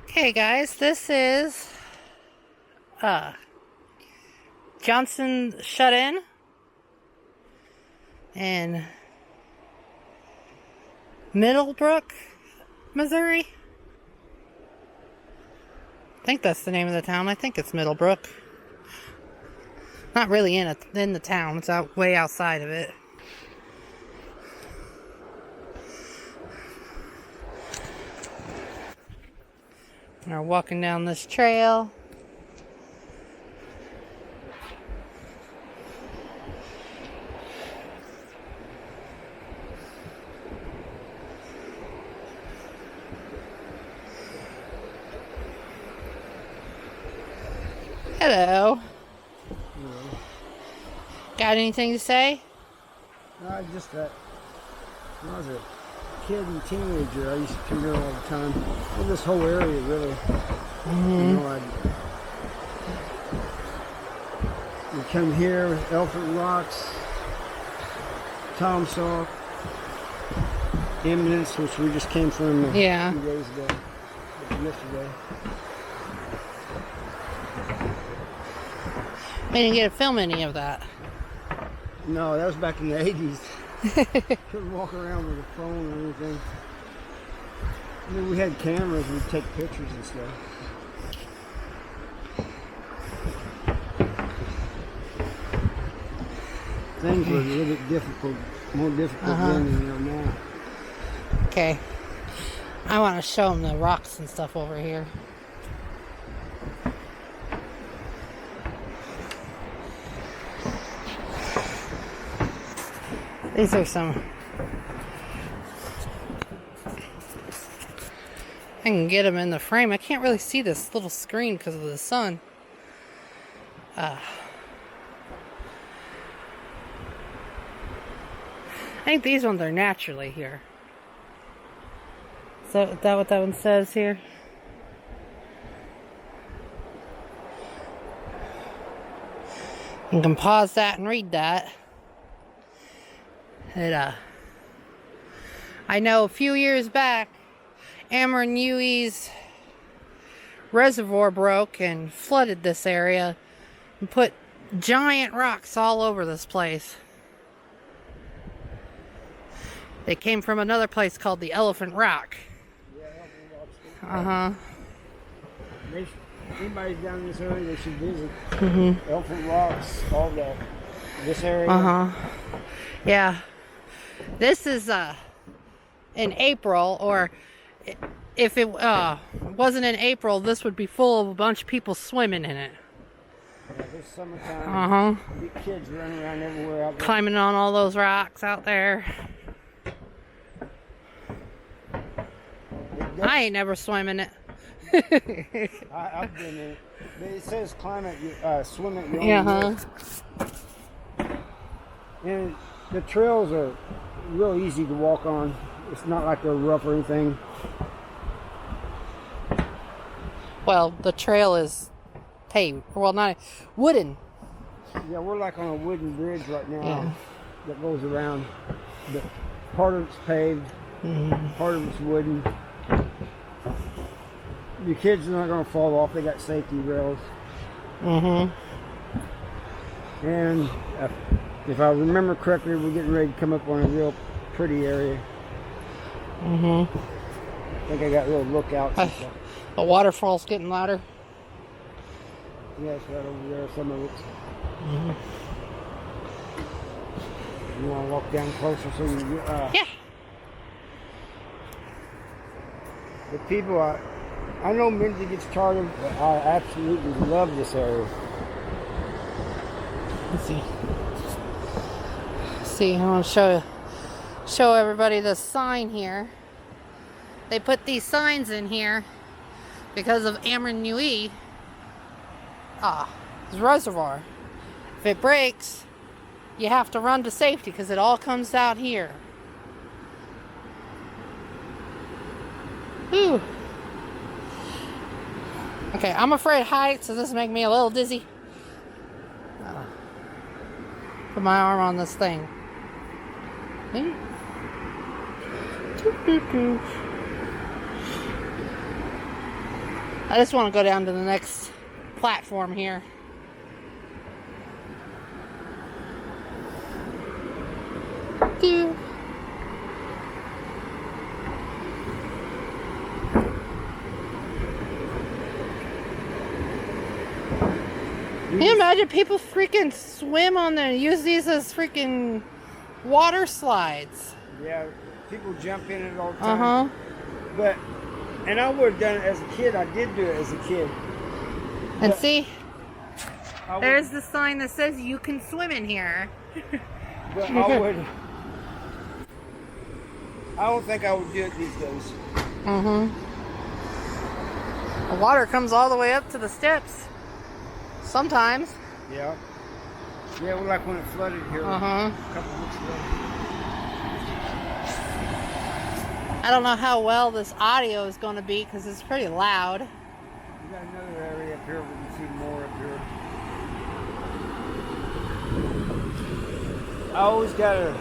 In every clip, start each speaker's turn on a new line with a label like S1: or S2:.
S1: Okay, guys, this is Johnson Shut-In in Middlebrook, Missouri. I think that's the name of the town. I think it's Middlebrook. Not really in the town. It's way outside of it. We're walking down this trail. Hello.
S2: Hello.
S1: Got anything to say?
S2: Just that when I was a kid and teenager, I used to come here all the time. Well, this whole area, really. We'd come here, Elephant Rocks, Sauk, Eminence, which we just came from a few days ago, yesterday.
S1: I didn't get to film any of that.
S2: No, that was back in the 80s. Couldn't walk around with a phone or anything. I mean, we had cameras, we'd take pictures and stuff. Things were a little bit difficult, more difficult then than they are now.
S1: Okay. I want to show them the rocks and stuff over here. These are some... I can get them in the frame. I can't really see this little screen because of the sun. I think these ones are naturally here. Is that what that one says here? You can pause that and read that. I know a few years back, Ambernui's reservoir broke and flooded this area and put giant rocks all over this place. They came from another place called the Elephant Rock.
S2: Yeah, Elephant Rocks.
S1: Uh-huh.
S2: Anybody's down in this area, they should visit. Elephant Rocks, all that. This area.
S1: Uh-huh. Yeah. This is in April, or if it wasn't in April, this would be full of a bunch of people swimming in it.
S2: Yeah, this summertime. Big kids running around everywhere out there.
S1: Climbing on all those rocks out there. I ain't never swam in it.
S2: I've been in it. But it says swim at your own risk. And the trails are real easy to walk on. It's not like they're rough or anything.
S1: Well, the trail is paved. Well, not wooden.
S2: Yeah, we're like on a wooden bridge right now that goes around. But part of it's paved, part of it's wooden. The kids are not going to fall off. They got safety rails. And if I remember correctly, we're getting ready to come up on a real pretty area. I think I got little lookouts and stuff.
S1: The waterfall's getting louder.
S2: Yeah, it's right over there, some of it. You want to walk down closer so you get...
S1: Yeah.
S2: The people, I know Mindy gets tired of, but I absolutely love this area.
S1: Let's see. I want to show everybody the sign here. They put these signs in here because of Amernui reservoir. If it breaks, you have to run to safety because it all comes out here. Whew. Okay, I'm afraid of heights, so this is making me a little dizzy. Put my arm on this thing. I just want to go down to the next platform here. Can you imagine people freaking swim on there and use these as freaking water slides?
S2: Yeah, people jump in it all the time. But, and I would have done it as a kid. I did do it as a kid.
S1: And
S2: but
S1: see, there's the sign that says you can swim in here.
S2: But I don't think I would do it these days.
S1: The water comes all the way up to the steps. Sometimes.
S2: Yeah. Yeah, well, like when it flooded here a couple weeks ago.
S1: I don't know how well this audio is going to be because it's pretty loud.
S2: We got another area up here we can see more up here. I always gotta,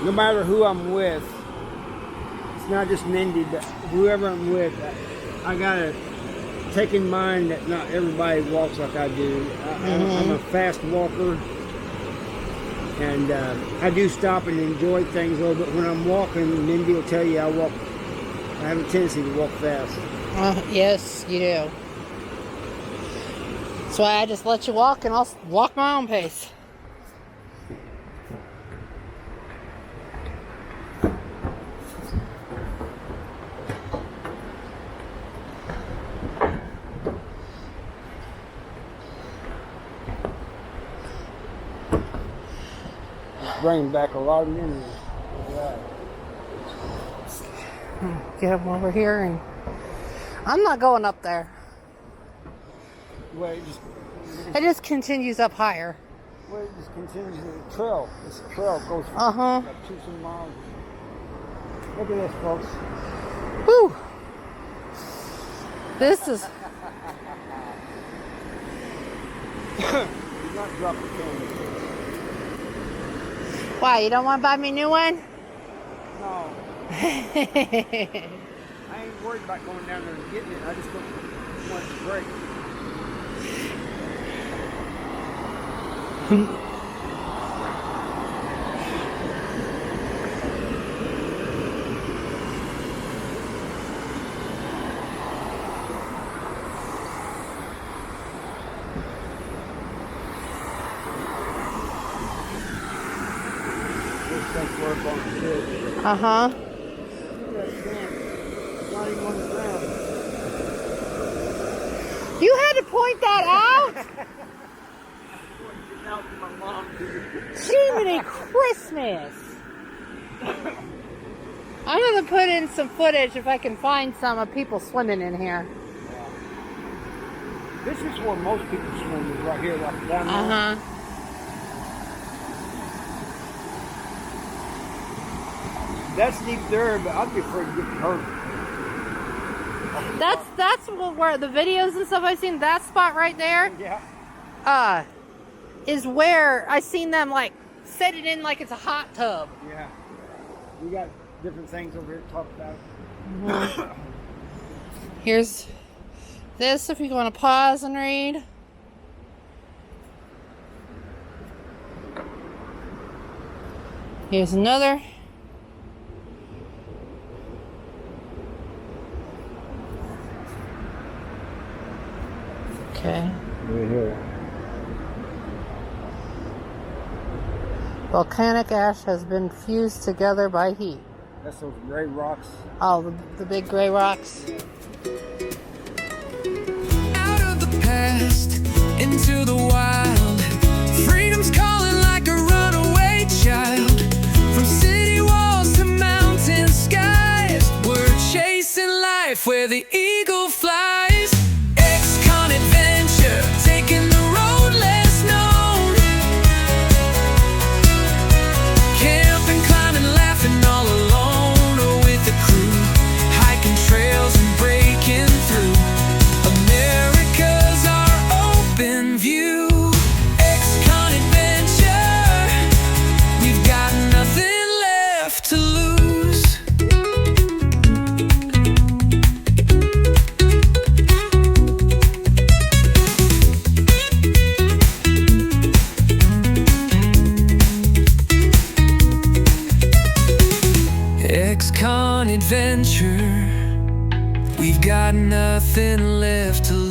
S2: no matter who I'm with, it's not just Mindy, but whoever I'm with, I gotta take in mind that not everybody walks like I do. I'm a fast walker, and I do stop and enjoy things a little bit. When I'm walking, Mindy will tell you I have a tendency to walk fast.
S1: Yes, you do. That's why I just let you walk, and I'll walk my own pace.
S2: Bringing back a lot of memories.
S1: Get them over here, and I'm not going up there.
S2: Well,
S1: it just continues up higher.
S2: Well, it just continues the trail. This trail goes for like 2 miles. Look at this, folks.
S1: Whew. This is.
S2: Do not drop the camera.
S1: Why, you don't want to buy me a new one?
S2: No. I ain't worried about going down there and getting it. I just don't want it to break. Work on the bridge.
S1: Uh-huh.
S2: Look at that sand. It's not even on the ground.
S1: You had to point that out?
S2: Out to my mom.
S1: Jiminy Christmas. I'm going to put in some footage if I can find some of people swimming in here.
S2: Yeah. This is where most people swim, is right here, like down there.
S1: Uh-huh.
S2: That's deep there, but I'd be afraid of getting hurt.
S1: That's where the videos and stuff I've seen. That spot right there, is where I seen them like set it in like it's a hot tub.
S2: Yeah, we got different things over here to talk about.
S1: Here's this if you want to pause and read. Here's another. Okay.
S2: Right here.
S1: Volcanic ash has been fused together by heat.
S2: That's those gray rocks.
S1: Oh, the big gray rocks.
S3: Out of the past, into the wild. Freedom's calling like a runaway child. From city walls to mountain skies, we're chasing life where the eagle flies. Ex-con adventure, taking the road less known. Camping, climbing, laughing all alone, or with a crew. Hiking trails and breaking through. America's our open view. Ex-con adventure, we've got nothing left to lose. on adventure. We've got nothing left to